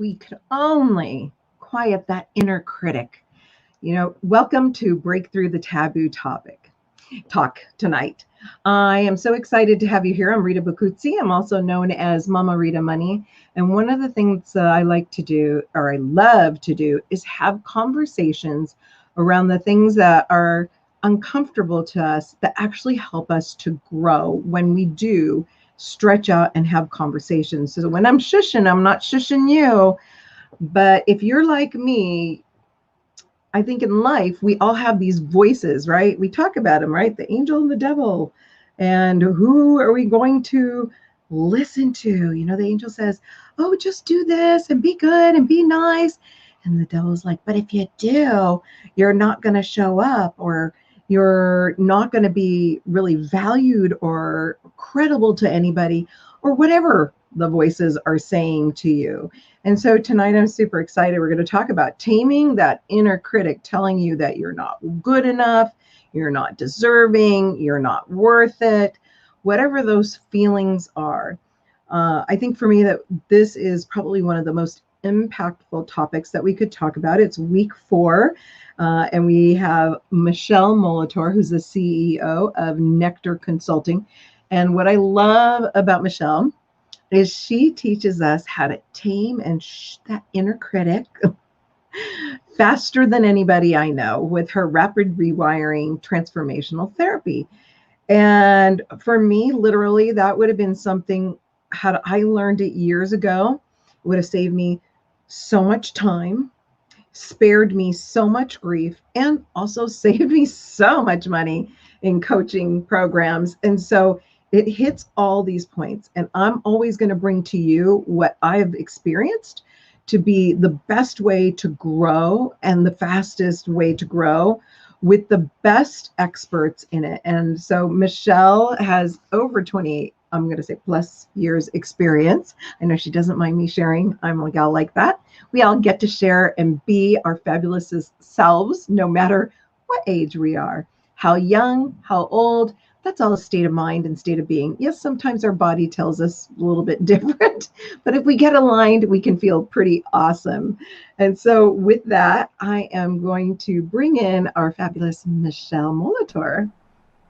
we could only quiet that inner critic. Welcome to Break Through the Taboo talk tonight. I am so excited to have you here. I'm Rita Bacuzzi. I'm also known as Mama Rita Money. And one of the things I like to do, or I love to do, is have conversations around the things that are uncomfortable to us that actually help us to grow when we do stretch out and have conversations. So when I'm shushing, I'm not shushing you. But if you're like me, I think in life, we all have these voices, right? We talk about them, right? The angel and the devil. And who are we going to listen to? The angel says, oh, just do this and be good and be nice. And the devil's like, but if you do, you're not going to show up, or you're not going to be really valued or credible to anybody, or whatever the voices are saying to you. And so tonight I'm super excited. We're going to talk about taming that inner critic telling you that you're not good enough, you're not deserving, you're not worth it, whatever those feelings are. I think for me that this is probably one of the most impactful topics that we could talk about. It's week 4, and we have Ichelle Molitor, who's the CEO of Nectar Consulting. And what I love about Ichelle is she teaches us how to tame and that inner critic faster than anybody I know with her rapid rewiring transformational therapy. And for me, literally, that would have been something, had I learned it years ago, it would have saved me so much time, spared me so much grief, and also saved me so much money in coaching programs. And so it hits all these points. And I'm always going to bring to you what I've experienced to be the best way to grow and the fastest way to grow with the best experts in it. And so Ichelle has over 28, I'm going to say plus years experience. I know she doesn't mind me sharing. I'm a gal like that. We all get to share and be our fabulous selves, no matter what age we are, how young, how old. That's all a state of mind and state of being. Yes, sometimes our body tells us a little bit different, but if we get aligned, we can feel pretty awesome. And so with that, I am going to bring in our fabulous Ichelle Molitor.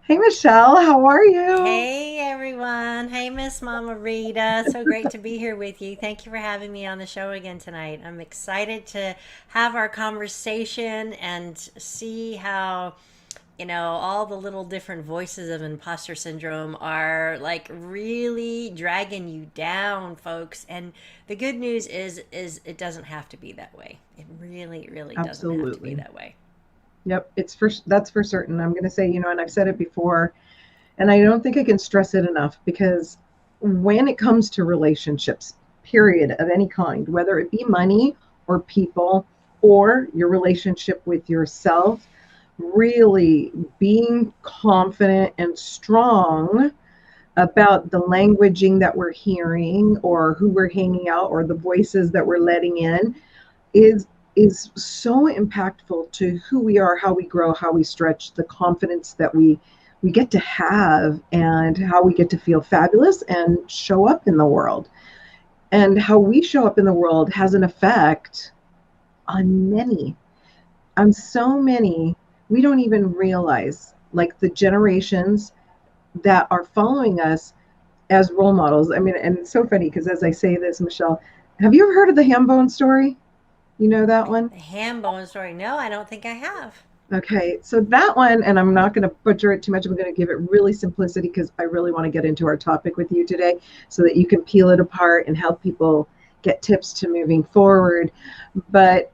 Hey, Ichelle, how are you? Hey everyone. Hey Miss Mama Rita. So great to be here with you. Thank you for having me on the show again tonight. I'm excited to have our conversation and see how, all the little different voices of imposter syndrome are like really dragging you down, folks. And the good news is it doesn't have to be that way. It really doesn't have to be Absolutely. that way. Yep, that's for certain. I'm going to say, and I've said it before, and I don't think I can stress it enough, because when it comes to relationships, period, of any kind, whether it be money or people or your relationship with yourself, really being confident and strong about the languaging that we're hearing or who we're hanging out or the voices that we're letting in is so impactful to who we are, how we grow, how we stretch, the confidence that we get to have, and how we get to feel fabulous and show up in the world. And how we show up in the world has an effect on so many, we don't even realize, like the generations that are following us as role models. I mean, and it's so funny because as I say this, Ichelle, have you ever heard of the ham bone story? You know that one? The ham bone story. No, I don't think I have. Okay, so that one, and I'm not going to butcher it too much. I'm going to give it really simplicity because I really want to get into our topic with you today so that you can peel it apart and help people get tips to moving forward. But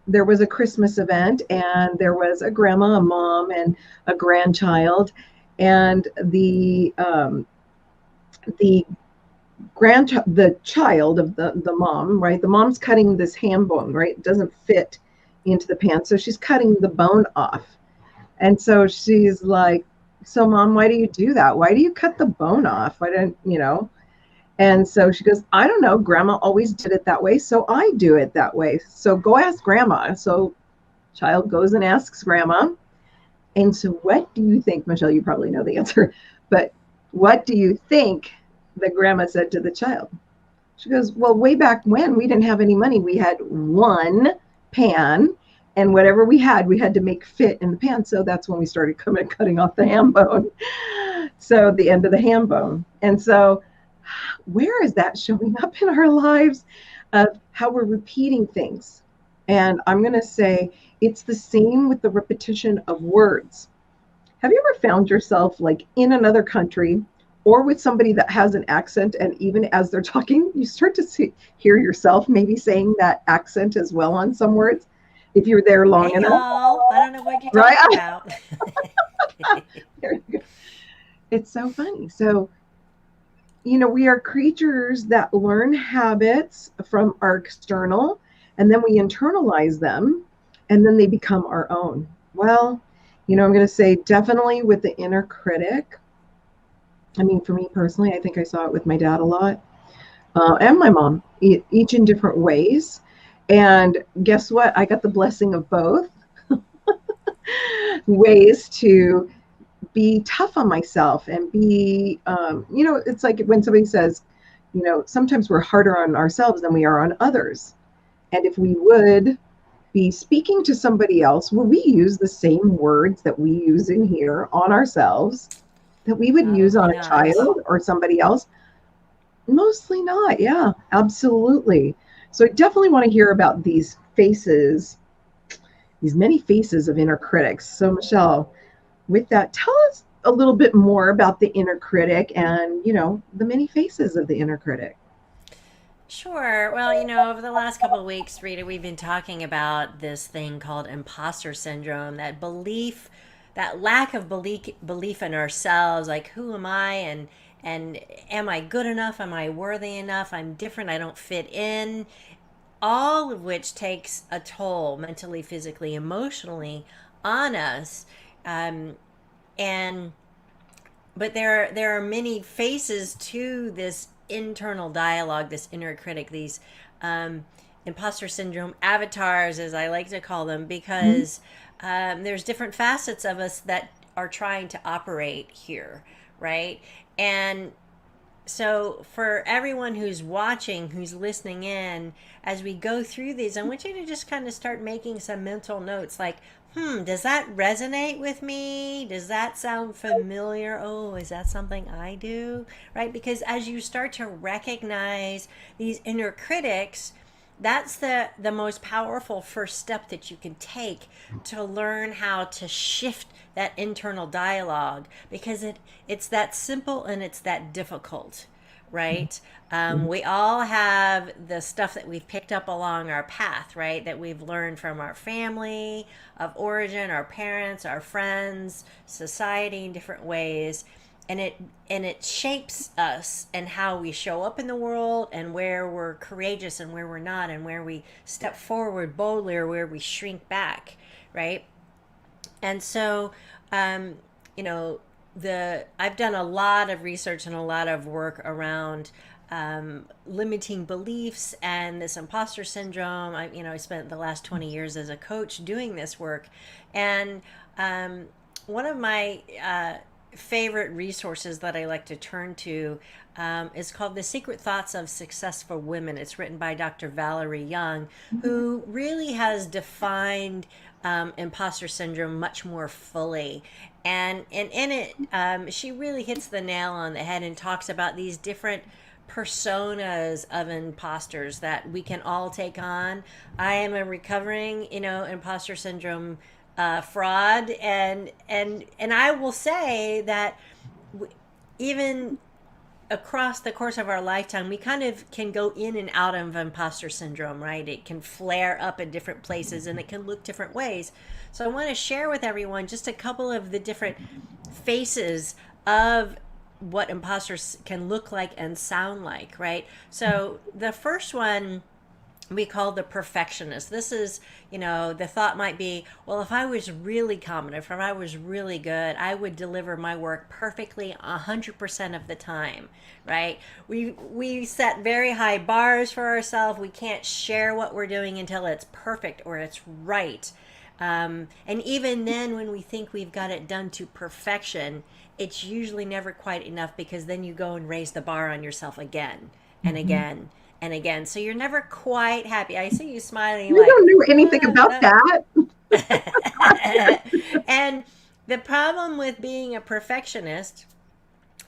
there was a Christmas event, and there was a grandma, a mom, and a grandchild, and the the child of the mom, right? The mom's cutting this ham bone, right? It doesn't fit into the pan, so she's cutting the bone off. And so she's like, so mom, why do you do that? Why do you cut the bone off? Why don't? And so she goes, I don't know, grandma always did it that way, so I do it that way, so go ask grandma. So child goes and asks grandma. And so what do you think, Ichelle? You probably know the answer, but what do you think the grandma said to the child? She goes, well, way back when we didn't have any money, we had one pan, and whatever we had to make fit in the pan. So that's when we started cutting off the ham bone. So the end of the ham bone. And so where is that showing up in our lives of how we're repeating things? And I'm going to say it's the same with the repetition of words. Have you ever found yourself like in another country or with somebody that has an accent, and even as they're talking, you start to hear yourself maybe saying that accent as well on some words if you're there long Hey, enough, y'all. I don't know what you're right? talking about. There you go. It's so funny. So, we are creatures that learn habits from our external, and then we internalize them, and then they become our own. Well, I'm going to say definitely with the inner critic. I mean, for me personally, I think I saw it with my dad a lot, and my mom, each in different ways. And guess what? I got the blessing of both ways to be tough on myself and be, it's like when somebody says, sometimes we're harder on ourselves than we are on others. And if we would be speaking to somebody else, will we use the same words that we use in here on ourselves that we would use Probably on a not. child or somebody else? Mostly not. Yeah, absolutely. So I definitely want to hear about these faces, these many faces of inner critics. So, Michelle, with that, tell us a little bit more about the inner critic and, the many faces of the inner critic. Sure. Well, over the last couple of weeks, Rita, we've been talking about this thing called imposter syndrome, that belief, that lack of belief in ourselves, like who am I, and am I good enough? Am I worthy enough? I'm different. I don't fit in. All of which takes a toll mentally, physically, emotionally on us. Um, and but there are many faces to this internal dialogue, this inner critic, these um, imposter syndrome avatars, as I like to call them, Mhm. because there's different facets of us that are trying to operate here, right? And so, for everyone who's watching, who's listening in, as we go through these, I want you to just kind of start making some mental notes like, does that resonate with me? Does that sound familiar? Oh, is that something I do? Right? Because as you start to recognize these inner critics, that's the most powerful first step that you can take to learn how to shift that internal dialogue, because it's that simple and it's that difficult, right? We all have the stuff that we've picked up along our path, right, that we've learned from our family of origin, our parents, our friends, society in different ways, and it shapes us and how we show up in the world, and where we're courageous and where we're not, and where we step forward boldly or where we shrink back, right? And so, um, you know, the I've done a lot of research and a lot of work around limiting beliefs and this imposter syndrome. I spent the last 20 years as a coach doing this work, and one of my favorite resources that I like to turn to is called The Secret Thoughts of Successful Women. It's written by Dr. Valerie Young, who really has defined imposter syndrome much more fully. And in it, she really hits the nail on the head and talks about these different personas of imposters that we can all take on. I am a recovering, imposter syndrome fraud, and I will say that even across the course of our lifetime, we kind of can go in and out of imposter syndrome, right? It can flare up in different places and it can look different ways. So I want to share with everyone just a couple of the different faces of what imposters can look like and sound like, right? So the first one we call the perfectionist. This is, the thought might be, well, if I was really competent, if I was really good, I would deliver my work perfectly 100% of the time, right? We set very high bars for ourselves. We can't share what we're doing until it's perfect or it's right. And even then, when we think we've got it done to perfection, it's usually never quite enough, because then you go and raise the bar on yourself again and Mhm. again and again. So you're never quite happy. I see you smiling You like, don't know anything about that. and the problem with being a perfectionist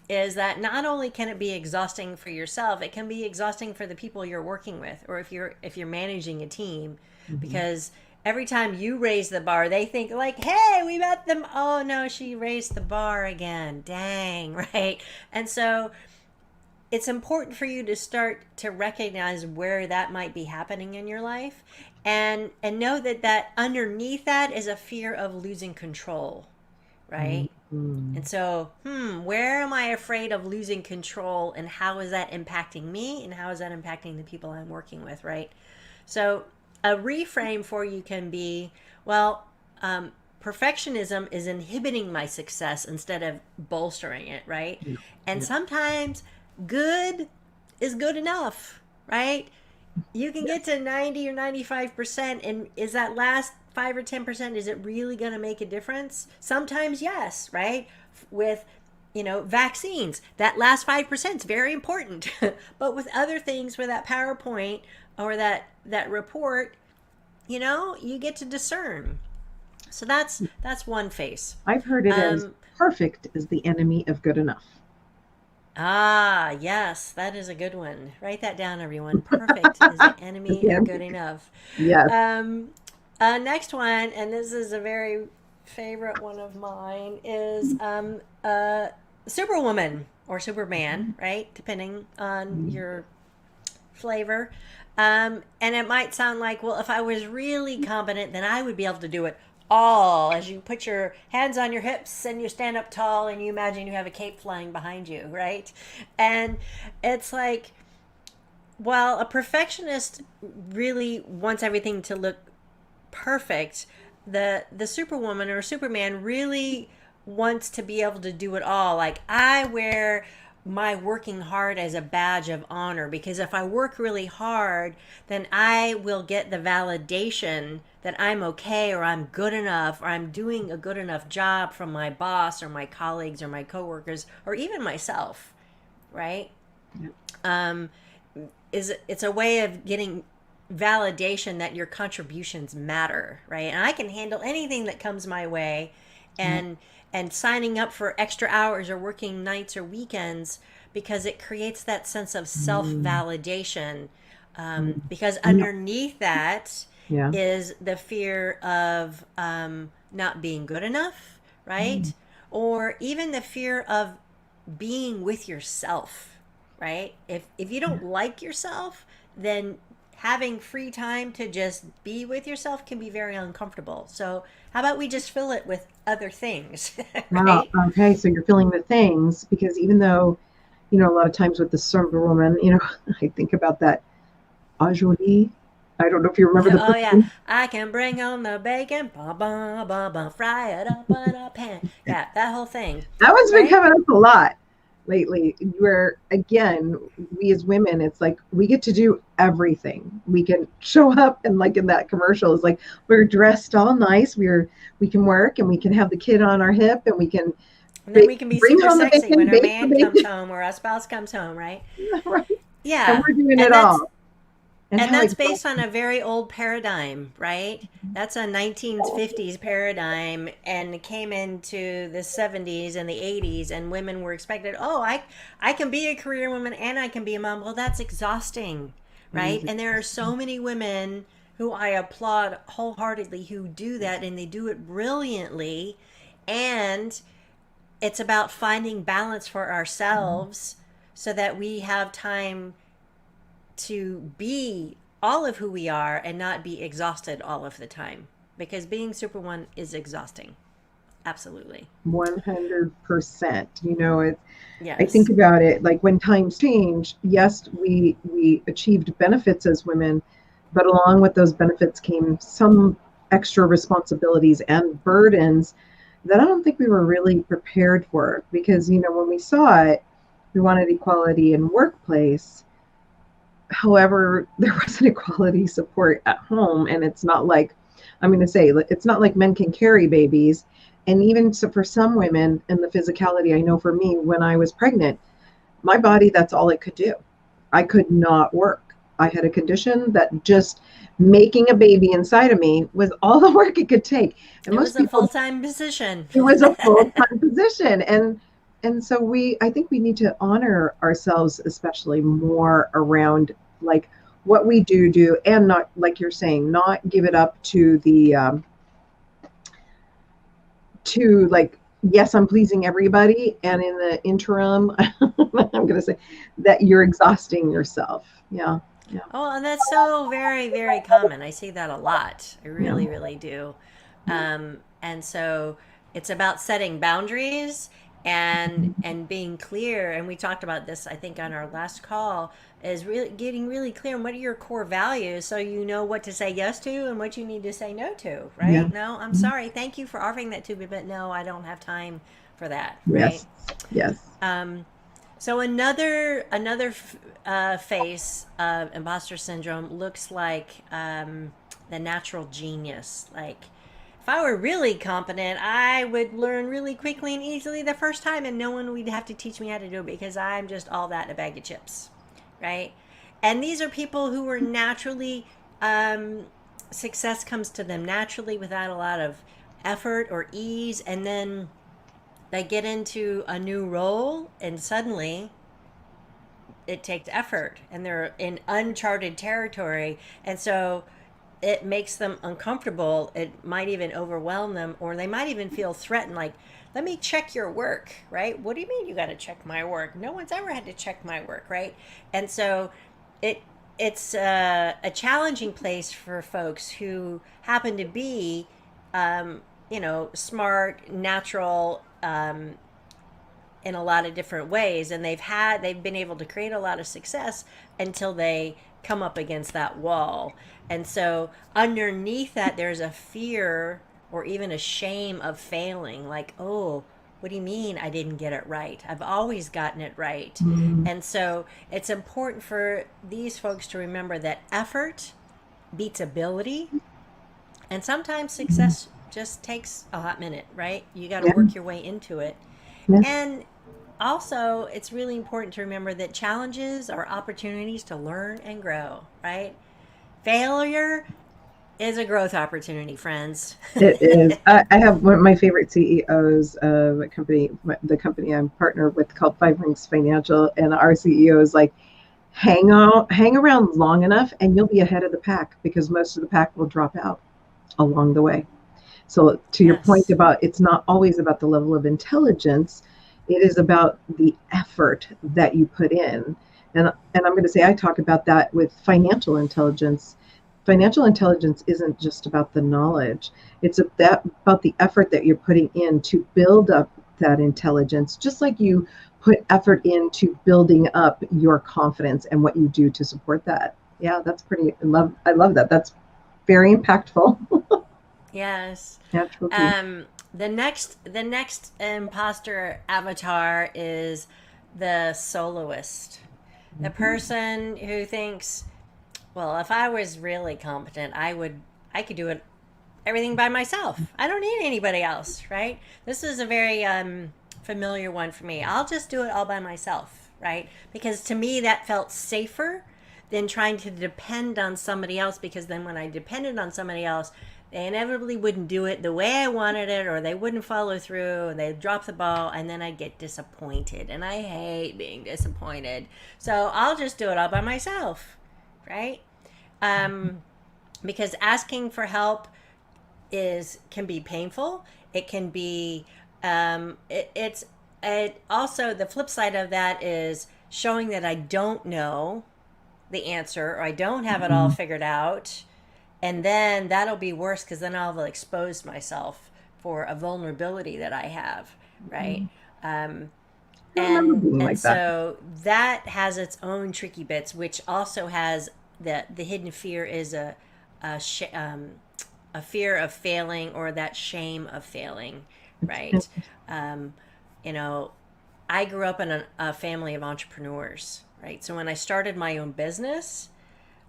is that not only can it be exhausting for yourself, it can be exhausting for the people you're working with, or if you're managing a team, because every time you raise the bar, they think like, "Hey, we met them. Oh no, she raised the bar again. Dang, right?" And so it's important for you to start to recognize where that might be happening in your life, and know that underneath that is a fear of losing control, right? Mm-hmm. And so, where am I afraid of losing control, and how is that impacting me, and how is that impacting the people I'm working with, right? So, a reframe for you can be, well, perfectionism is inhibiting my success instead of bolstering it, right? Yeah. And Yeah. sometimes good is good enough, right? You can get to 90 or 95%, and is that last 5 or 10%, is it really going to make a difference? Sometimes yes, right? With vaccines, that last 5% is very important. But with other things, with that PowerPoint or that report, you get to discern. So that's one phase. I've heard it as um perfect is the enemy of good enough. yes, that is a good one. Write that down, everyone. Perfect is the enemy of Again, good enough. yes. Um, next one, and this is a very favorite one of mine, is Superwoman or Superman, right? Depending on your flavor. And it might sound like, well, if I was really competent, then I would be able to do it all. As you put your hands on your hips and you stand up tall and you imagine you have a cape flying behind you, right? And it's like, well, a perfectionist really wants everything to look perfect. The Superwoman or Superman really wants to be able to do it all. Like, I wear my working hard as a badge of honor, because if I work really hard, then I will get the validation that I'm okay, or I'm good enough, or I'm doing a good enough job from my boss or my colleagues or my coworkers or even myself, right? Yeah. um, it's a way of getting validation that your contributions matter, right? And I can handle anything that comes my way, Yeah. and signing up for extra hours or working nights or weekends, because it creates that sense of self Mm. validation. Mm. Because I know. underneath that Yeah. is the fear of not being good enough, Mm. right? Or even the fear of being with yourself, right? If you Yeah. don't like yourself, then having free time to just be with yourself can be very uncomfortable. So how about we just fill it with other things, Wow. right? Okay. So you're feeling the things because even though, a lot of times with the Superwoman, I think about that Ajoli. I don't know if you remember the Oh yeah, person. I can bring home the bacon, bum bum bum bum, fry it up in a pan. Yeah, that whole thing, That one's been right? coming up a lot lately. Where again, we as women, it's like we get to do everything. We can show up and like in that commercial, it's like we're dressed all nice. We can work and we can have the kid on our hip and we can And then we can be bring super home the sexy bacon, when our bake the man comes bacon, home or our spouse comes home, right? right? And Yeah, we're doing it and that's all. And and how that's based on exhausting. a very old paradigm, right? That's a 1950s paradigm, and it came into the 70s and the 80s, and women were expected, oh, I can be a career woman and I can be a mom. Well, that's exhausting, It right? is And there are so exhausting. many women who I applaud wholeheartedly who do that, and they do it brilliantly. And it's about finding balance for ourselves so that we have time to be all of who we are and not be exhausted all of the time, because being Superwoman is exhausting. Absolutely. 100%. I think Yes. about it like when times change, yes, we achieved benefits as women, but along with those benefits came some extra responsibilities and burdens that I don't think we were really prepared for because when we saw it, we wanted equality in workplace. However, there wasn't equality support at home, and it's not like I'm going to say it's not like men can carry babies. And even so, for some women, and the physicality, I know for me, when I was pregnant, my body, that's all it could do. I could not work. I had a condition that just making a baby inside of me was all the work it could take. And It most was a people, full-time position. it was a full-time position. And so I think we need to honor ourselves, especially more around like what we do, and not, like you're saying, not give it up to the to like, yes, I'm pleasing everybody, and in the interim, I'm going to say that you're exhausting yourself. Yeah, yeah, Oh, and that's so very, very common. I see that a lot. I yeah, really, really do. And so it's about setting boundaries and being clear. And we talked about this, I think, on our last call, is really getting really clear on what are your core values so you know what to say yes to and what you need to say no to, yeah. right? No, I'm sorry. Thank you for offering that to me, but no, I don't have time for that, right? Yes, yes. Um, so another face of imposter syndrome looks like the natural genius. Like if I were really competent, I would learn really quickly and easily the first time, and no one would have to teach me how to do it because I'm just all that in a bag of chips, right? And these are people who are naturally success comes to them naturally without a lot of effort or ease, and then they get into a new role and suddenly it takes effort and they're in uncharted territory, and so it makes them uncomfortable. It might even overwhelm them, or they might even feel threatened, like, let me check your work, right? What do you mean you got to check my work? No one's ever had to check my work, right? And so it it's a challenging place for folks who happen to be smart, natural, in a lot of different ways, and they've been able to create a lot of success until they come up against that wall. And so underneath that there's a fear or even a shame of failing, like, oh, what do you mean I didn't get it right? I've always gotten it right. Mm, And so it's important for these folks to remember that effort beats ability, and sometimes mm, success just takes a hot minute, right? You got to yeah, work your way into it. yeah, And also, it's really important to remember that challenges are opportunities to learn and grow, right? Failure is a growth opportunity, friends. it is. I have one of my favorite CEOs of a company, the company I'm partnered with called Five Rings Financial, and our CEO is like, hang around long enough, and you'll be ahead of the pack because most of the pack will drop out along the way. So to your point Yes. about, it's not always about the level of intelligence, it is about the effort that you put in. And I'm going to say I talk about that with financial intelligence. Financial intelligence isn't just about the knowledge. It's about the effort that you're putting in to build up that intelligence, just like you put effort into building up your confidence and what you do to support that. Yeah, that's pretty I love that. That's very impactful. Yes. Natural beauty. The next imposter avatar is the soloist. The Mhm. person who thinks, well, if I was really competent, I could do it everything by myself. I don't need anybody else, right? This is a very familiar one for me. I'll just do it all by myself, right? Because to me, that felt safer than trying to depend on somebody else. Because then when I depended on somebody else, they inevitably wouldn't do it the way I wanted it, or they wouldn't follow through, and they'd drop the ball, and then I'd get disappointed. And I hate being disappointed. So I'll just do it all by myself, right? Um, because asking for help is can be painful. It can be it's it also, the flip side of that is showing that I don't know the answer or I don't have it all Mhm. figured out, and then that'll be worse because then I'll have exposed myself for a vulnerability that I have, right? Um, I remember and being and like that. so that has its own tricky bits, which also has the hidden fear is a sh- um, a fear of failing or that shame of failing, It's right? Um, you know, I grew up in a family of entrepreneurs, right? So when I started my own business,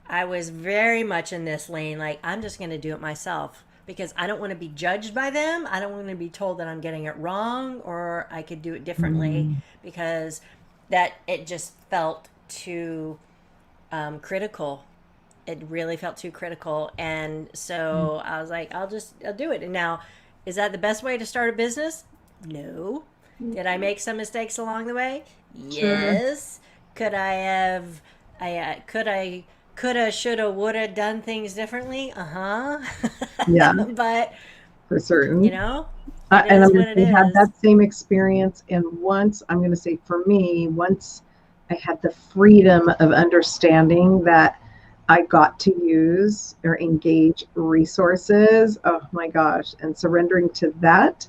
I was very much in this lane, like, I'm just going to do it myself because I don't want to be judged by them. I don't want to be told that I'm getting it wrong or I could do it differently, mm, because that it just felt too critical. It really felt too critical. And so I was like, I'll do it. And now, is that the best way to start a business? No. Did I make some mistakes along the way? Sure. Yes. Could I have, coulda, shoulda, woulda done things differently? Uh Yeah, huh. But, for you certain. know, it And I'm is going what to it say, had is. that same experience. And once, I'm going to say for me, once I had the freedom of understanding that I got to use or engage resources, oh my gosh, and surrendering to that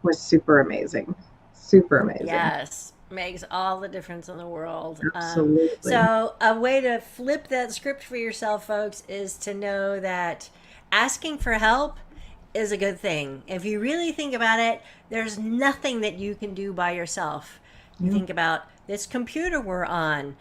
was super amazing. Super amazing. Yes, makes all the difference in the world. Absolutely. So, a way to flip that script for yourself, folks, is to know that asking for help is a good thing. If you really think about it, there's nothing that you can do by yourself. You Yeah. think about this computer we're on,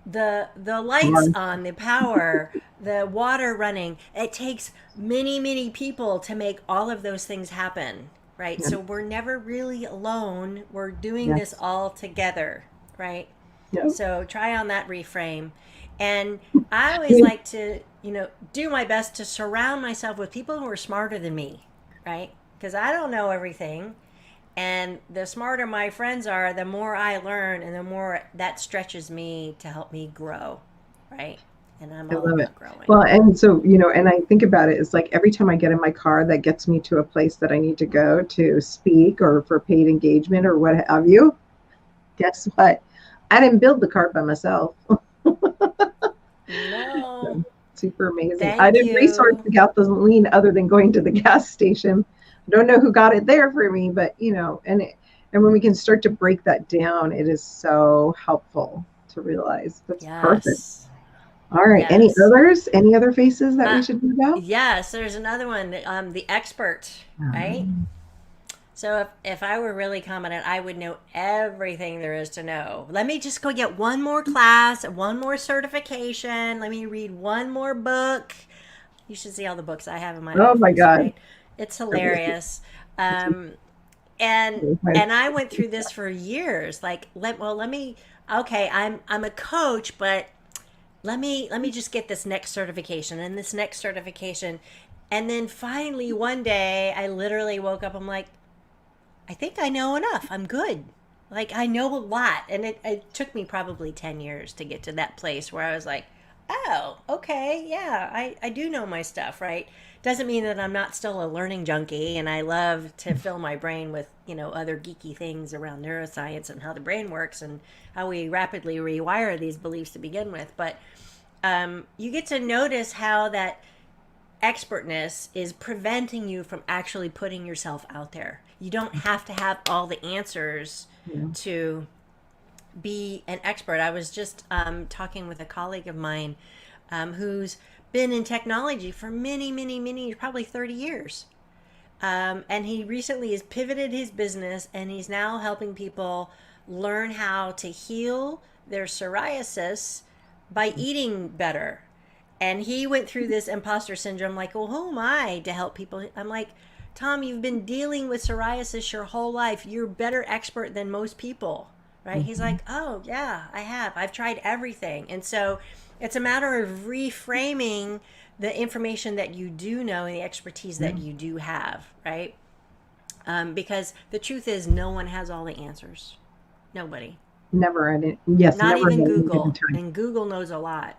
the lights Or- on, the power, the water running. It takes many people to make all of those things happen, right? yeah. So we're never really alone. We're doing this Yes. all together, right? Yeah. So try on that reframe. And I always like to, do my best to surround myself with people who are smarter than me, right? Because I don't know everything. And the smarter my friends are, the more I learn and the more that stretches me to help me grow, right? And I'm I all love it. about growing. Well, and so, and I think about it, it's like every time I get in my car that gets me to a place that I need to go to speak or for paid engagement or what have you, guess what? I didn't build the car by myself. No, So, super amazing. I thank didn't resource you. the gasoline other than going to the gas station. I don't know who got it there for me, but and when we can start to break that down, it is so helpful to realize that's perfect. Yes, All right. Any yes. others? Any other faces that we Uh, should know about? yes, there's another one, the expert, right? So if I were really competent, I would know everything there is to know. Let me just go get one more class, one more certification. Let me read one more book. You should see all the books I have in my Oh my office, God. right? It's hilarious. Um, and Okay. and I went through this for years. Like, let me. Okay, I'm a coach, but let me just get this next certification and this next certification, and then finally one day I literally woke up. I'm like, I think I know enough. I'm good. Like, I know a lot. And it took me probably 10 years to get to that place where I was like, oh, okay, yeah, I do know my stuff, right? Doesn't mean that I'm not still a learning junkie and I love to fill my brain with, other geeky things around neuroscience and how the brain works and how we rapidly rewire these beliefs to begin with. But you get to notice how that expertness is preventing you from actually putting yourself out there. You don't have to have all the answers Yeah. to be an expert. I was just talking with a colleague of mine who's been in technology for many, probably 30 years. And he recently has pivoted his business and he's now helping people learn how to heal their psoriasis by eating better. And he went through this imposter syndrome like, well, who am I to help people? I'm like, Tom, you've been dealing with psoriasis your whole life. You're a better expert than most people, right? He's Mhm. like, oh, yeah, I have. I've tried everything. And so it's a matter of reframing the information that you do know and the expertise Yeah. that you do have, right? Because the truth is, no one has all the answers. Nobody. Never at it. Yes, Not never at even any given Google. time. And Google knows a lot.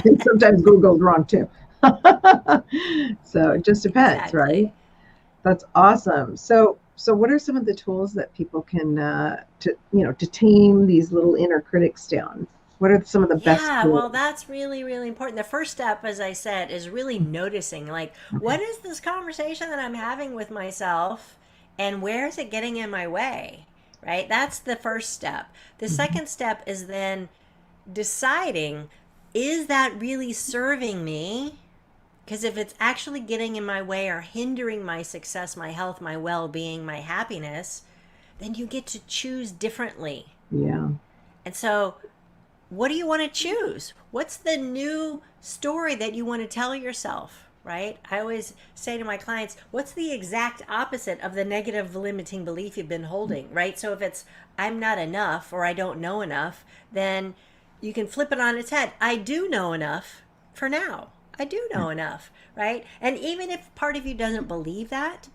And sometimes Google's wrong too. So it just depends, right? Exactly. That's awesome. So what are some of the tools that people can to tame these little inner critics down? What are some of the best Yeah, well, tools? that's really important. The first step, as I said, is really noticing like, Okay. what is this conversation that I'm having with myself and where is it getting in my way? Right? That's the first step. The Mhm. second step is then deciding, is that really serving me? Because if it's actually getting in my way or hindering my success, my health, my well being, my happiness, then you get to choose differently. Yeah. And so, what do you want to choose? What's the new story that you want to tell yourself? Right? I always say to my clients, what's the exact opposite of the negative limiting belief you've been holding? Right? So if it's I'm not enough or I don't know enough, then you can flip it on its head. I do know enough for now. I do know enough, right? And even if part of you doesn't believe that,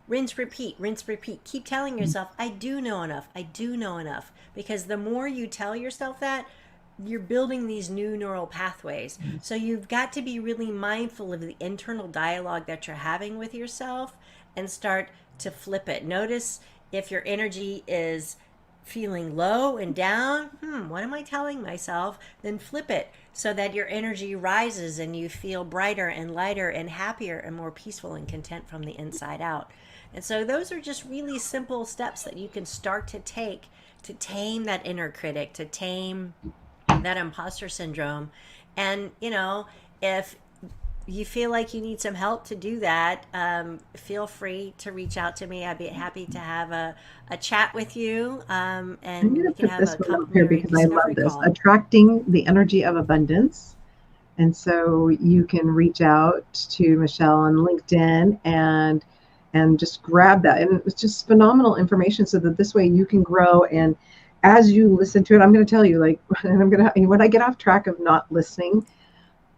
rinse, repeat, rinse, repeat. Keep telling yourself, I do know enough. I do know enough. Because the more you tell yourself that, you're building these new neural pathways. So you've got to be really mindful of the internal dialogue that you're having with yourself and start to flip it. Notice if your energy is feeling low and down, what am I telling myself? Then flip it so that your energy rises and you feel brighter and lighter and happier and more peaceful and content from the inside out. And so those are just really simple steps that you can start to take to tame that inner critic, to tame that imposter syndrome. And, if you feel like you need some help to do that, feel free to reach out to me. I'd be happy to have a chat with you, I'm and going we to can put have this a one up here complimentary because I love discovery this. call. Attracting the energy of abundance. And so you can reach out to Michelle on LinkedIn and just grab that. And it's just phenomenal information so that this way you can grow. And as you listen to it, I'm going to tell you, and when I get off track of not listening,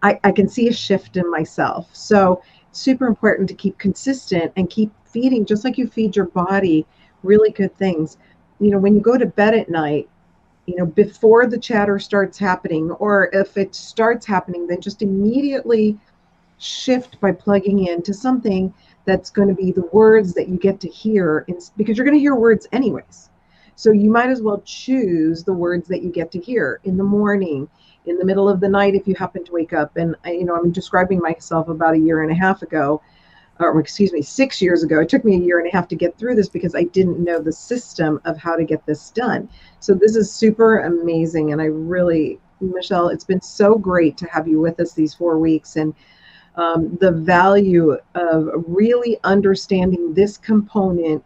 I can see a shift in myself. So it's super important to keep consistent and keep feeding, just like you feed your body really good things. When you go to bed at night, before the chatter starts happening, or if it starts happening, then just immediately shift by plugging into something that's going to be the words that you get to hear, because you're going to hear words anyways. So you might as well choose the words that you get to hear in the morning, in the middle of the night, if you happen to wake up. And I'm describing myself about a year and a half ago, or excuse me, 6 years ago. It took me a year and a half to get through this because I didn't know the system of how to get this done. So this is super amazing. And I really, Michelle, it's been so great to have you with us these 4 weeks. And the value of really understanding this component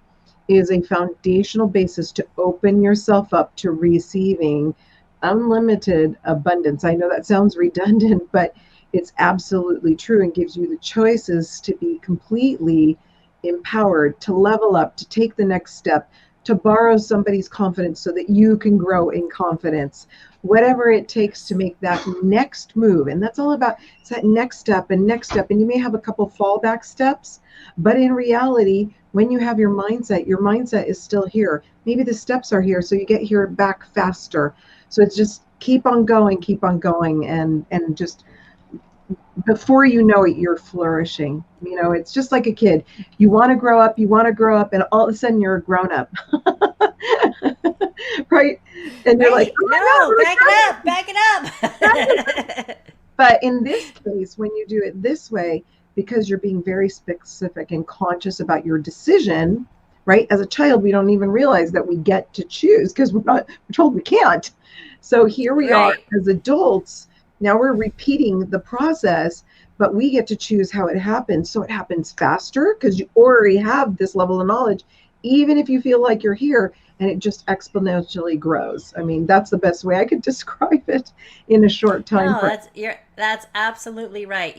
is a foundational basis to open yourself up to receiving unlimited abundance. I know that sounds redundant, but it's absolutely true, and gives you the choices to be completely empowered, to level up, to take the next step, to borrow somebody's confidence so that you can grow in confidence. Whatever it takes to make that next move. And that's all about, it's that next step and next step. And you may have a couple fallback steps, but in reality, when you have your mindset is still here. Maybe the steps are here, so you get here back faster. So it's just keep on going, and just before you know it, you're flourishing. It's just like a kid. You want to grow up, and all of a sudden you're a grown up. Right? And you're like, no, back it up. But in this case, when you do it this way, because you're being very specific and conscious about your decision, right? As a child, we don't even realize that we get to choose because we're told we can't. So here we are as adults. Now we're repeating the process, but we get to choose how it happens. So it happens faster because you already have this level of knowledge, even if you feel like you're here, and it just exponentially grows. I mean, that's the best way I could describe it in a short time. No, that's absolutely right.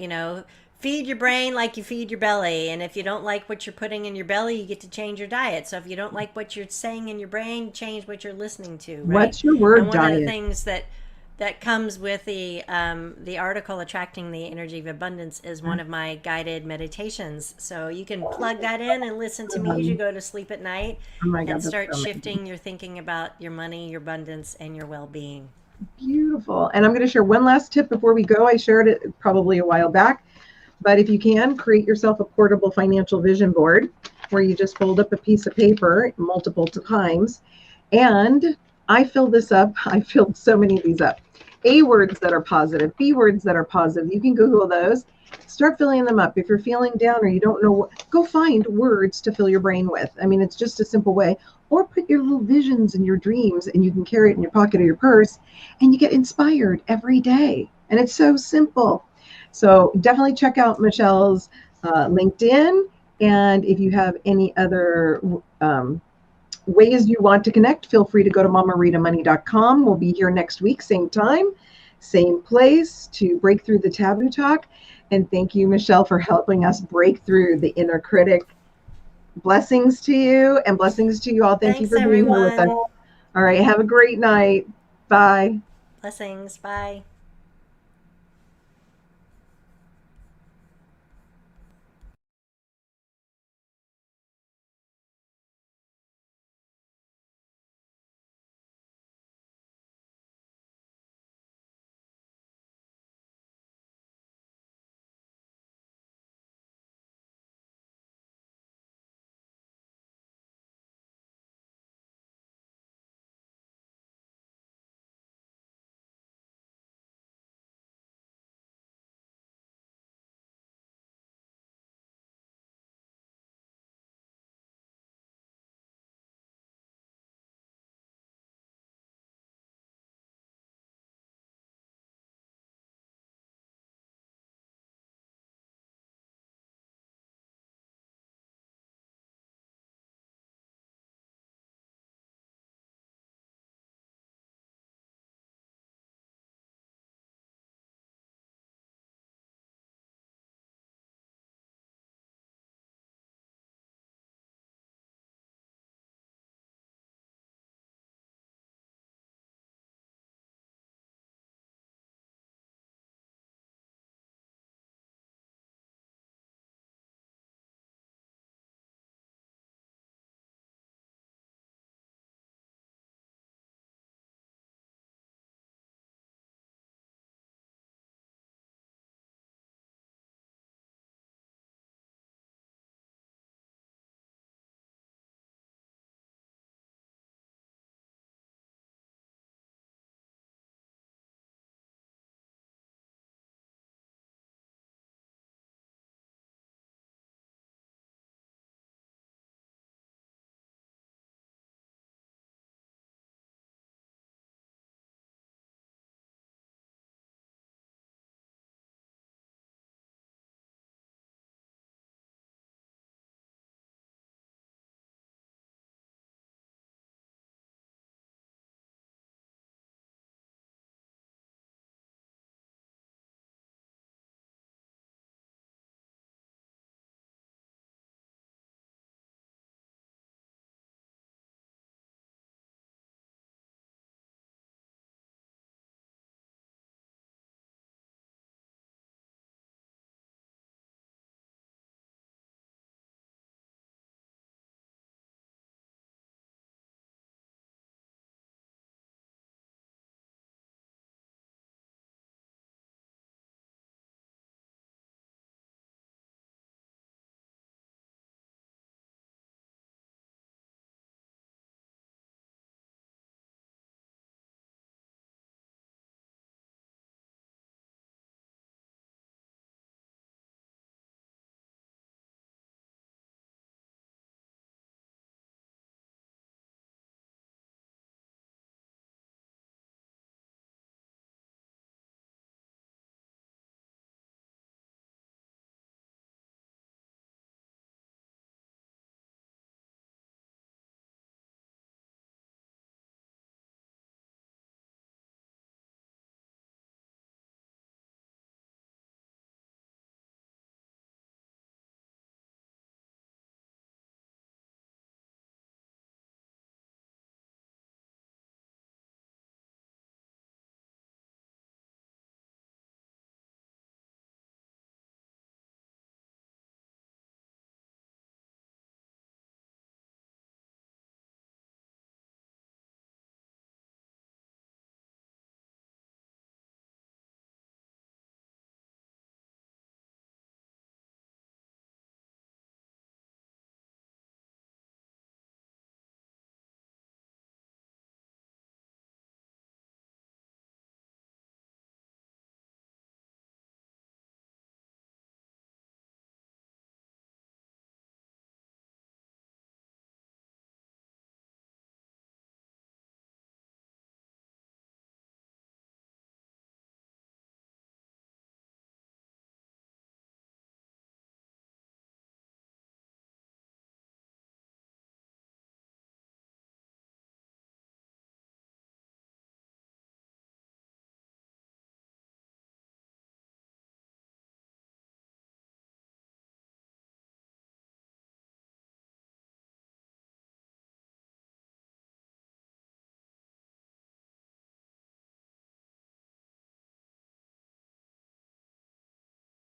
Feed your brain like you feed your belly, and if you don't like what you're putting in your belly, you get to change your diet. So if you don't like what you're saying in your brain, change what you're listening to. Right? What's your word and one diet? of the things that comes with the article Attracting the Energy of Abundance is one of my guided meditations. So you can plug that in and listen to me as you go to sleep at night, and start shifting your thinking about your money, your abundance, and your well-being. Beautiful. And I'm going to share one last tip before we go. I shared it probably a while back, but if you can, create yourself a portable financial vision board where you just fold up a piece of paper multiple times. And I filled this up. I filled so many of these up. A words that are positive, B words that are positive. You can Google those. Start filling them up. If you're feeling down or you don't know, go find words to fill your brain with. I mean, it's just a simple way. Or put your little visions and your dreams, and you can carry it in your pocket or your purse, and you get inspired every day. And it's so simple. So definitely check out Michelle's LinkedIn. And if you have any other ways you want to connect, feel free to go to mamaritamoney.com. We'll be here next week, same time, same place, to break through the taboo talk. And thank you, Michelle, for helping us break through the inner critic. Blessings to you, and blessings to you all. Thank you for being here with us. All right, have a great night. Bye. Blessings. Bye.